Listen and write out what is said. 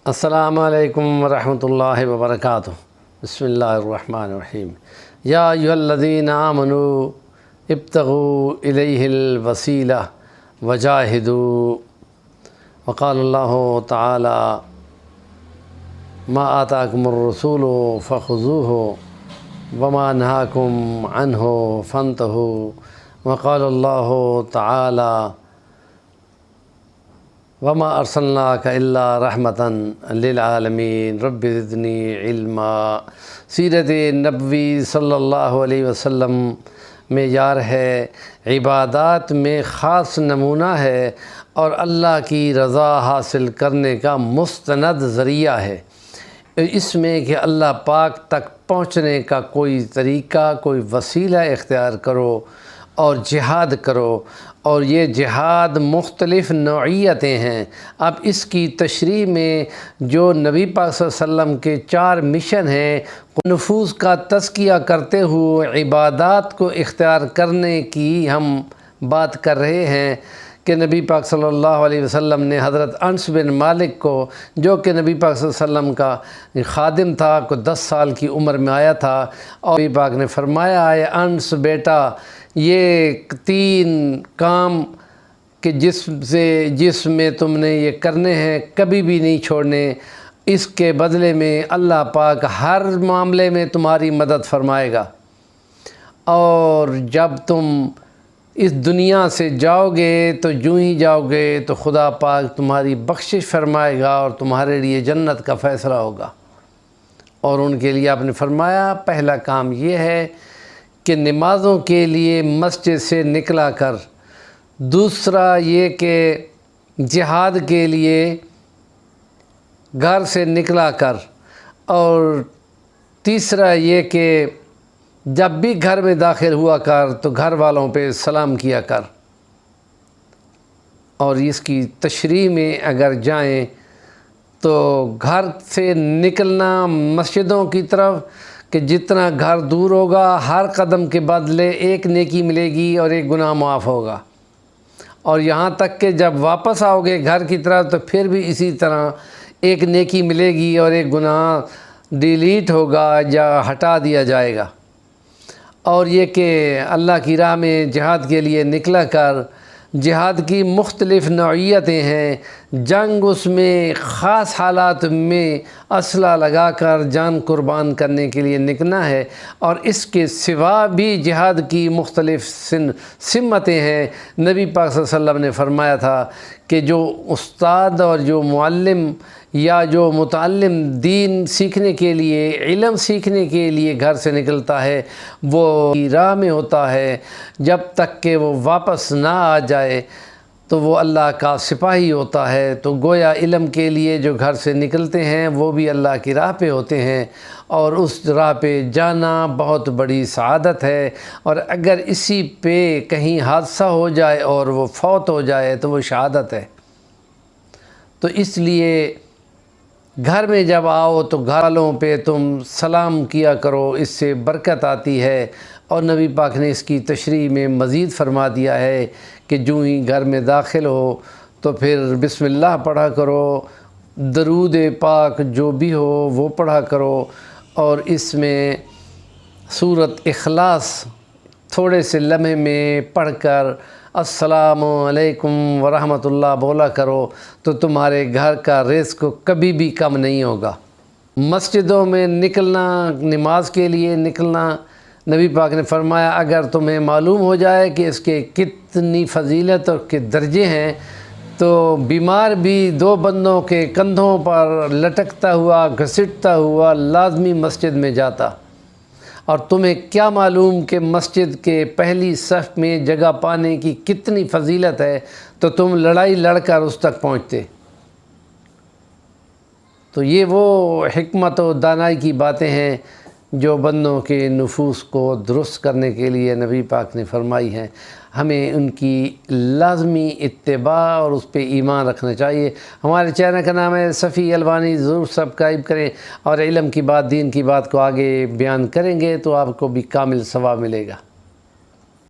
السلام علیکم ورحمۃ اللہ وبرکاتہ۔ بسم اللہ الرحمن الرحیم۔ یا ایھا الذین آمنوا ابتغوا الیہ الوسیلہ وجاہدوا، وقال اللہ تعالی ما آتاکم الرسول فخذوہ وما نہاکم عنہ فانتہوا، وقال اللہ تعالی وما ارسلناک الا رحمتا للعالمین رب زدنی علما۔ سیرت نبوی صلی اللہ علیہ وسلم معیار ہے، عبادات میں خاص نمونہ ہے اور اللہ کی رضا حاصل کرنے کا مستند ذریعہ ہے۔ اس میں کہ اللہ پاک تک پہنچنے کا کوئی طریقہ، کوئی وسیلہ اختیار کرو اور جہاد کرو، اور یہ جہاد مختلف نوعیتیں ہیں۔ اب اس کی تشریح میں جو نبی پاک صلی اللہ علیہ وسلم کے 4 مشن ہیں، نفوس کا تزکیہ کرتے ہوئے عبادات کو اختیار کرنے کی ہم بات کر رہے ہیں کہ نبی پاک صلی اللہ علیہ وسلم نے حضرت انس بن مالک کو، جو کہ نبی پاک صلی اللہ علیہ وسلم کا خادم تھا، کو 10 سال کی عمر میں آیا تھا، اور نبی پاک نے فرمایا ہے انس بیٹا، یہ 3 کام کہ جس میں تم نے یہ کرنے ہیں کبھی بھی نہیں چھوڑنے، اس کے بدلے میں اللہ پاک ہر معاملے میں تمہاری مدد فرمائے گا، اور جب تم اس دنیا سے جاؤ گے تو یوں ہی جاؤ گے تو خدا پاک تمہاری بخشش فرمائے گا اور تمہارے لیے جنت کا فیصلہ ہوگا۔ اور ان کے لیے آپ نے فرمایا پہلا کام یہ ہے کہ نمازوں کے لیے مسجد سے نکلا کر، دوسرا یہ کہ جہاد کے لیے گھر سے نکلا کر، اور تیسرا یہ کہ جب بھی گھر میں داخل ہوا کر تو گھر والوں پہ سلام کیا کر۔ اور اس کی تشریح میں اگر جائیں تو گھر سے نکلنا مسجدوں کی طرف، کہ جتنا گھر دور ہوگا ہر قدم کے بدلے 1 نیکی ملے گی اور 1 گناہ معاف ہوگا، اور یہاں تک کہ جب واپس آؤ گے گھر کی طرف تو پھر بھی اسی طرح 1 نیکی ملے گی اور 1 گناہ ڈیلیٹ ہوگا یا ہٹا دیا جائے گا۔ اور یہ کہ اللہ کی راہ میں جہاد کے لیے نکلا کر، جہاد کی مختلف نوعیتیں ہیں، جنگ اس میں خاص حالات میں اسلحہ لگا کر جان قربان کرنے کے لیے نکلنا ہے، اور اس کے سوا بھی جہاد کی مختلف سمتیں ہیں۔ نبی پاک صلی اللہ علیہ وسلم نے فرمایا تھا کہ جو استاد اور جو معلم یا جو متعلم دین سیکھنے کے لیے، علم سیکھنے کے لیے گھر سے نکلتا ہے، وہ راہ میں ہوتا ہے جب تک کہ وہ واپس نہ آ جائے تو وہ اللہ کا سپاہی ہوتا ہے۔ تو گویا علم کے لیے جو گھر سے نکلتے ہیں وہ بھی اللہ کی راہ پہ ہوتے ہیں، اور اس راہ پہ جانا بہت بڑی سعادت ہے، اور اگر اسی پہ کہیں حادثہ ہو جائے اور وہ فوت ہو جائے تو وہ شہادت ہے۔ تو اس لیے گھر میں جب آؤ تو گھر والوں پہ تم سلام کیا کرو، اس سے برکت آتی ہے۔ اور نبی پاک نے اس کی تشریح میں مزید فرما دیا ہے کہ جو ہی گھر میں داخل ہو تو پھر بسم اللہ پڑھا کرو، درود پاک جو بھی ہو وہ پڑھا کرو، اور اس میں سورۃ اخلاص تھوڑے سے لمحے میں پڑھ کر السلام علیکم ورحمۃ اللہ بولا کرو، تو تمہارے گھر کا رزق کبھی بھی کم نہیں ہوگا۔ مسجدوں میں نکلنا، نماز کے لیے نکلنا، نبی پاک نے فرمایا اگر تمہیں معلوم ہو جائے کہ اس کے کتنی فضیلت اور کے درجے ہیں، تو بیمار بھی 2 بندوں کے کندھوں پر لٹکتا ہوا، گھسٹتا ہوا لازمی مسجد میں جاتا، اور تمہیں کیا معلوم کہ مسجد کے پہلی صف میں جگہ پانے کی کتنی فضیلت ہے، تو تم لڑائی لڑ کر اس تک پہنچتے۔ تو یہ وہ حکمت و دانائی کی باتیں ہیں جو بندوں کے نفوس کو درست کرنے کے لیے نبی پاک نے فرمائی ہیں۔ ہمیں ان کی لازمی اتباع اور اس پہ ایمان رکھنا چاہیے۔ ہمارے چینل کا نام ہے صفی الوانی، ضرور سبسکرائب کریں، اور علم کی بات، دین کی بات کو آگے بیان کریں گے تو آپ کو بھی کامل ثواب ملے گا۔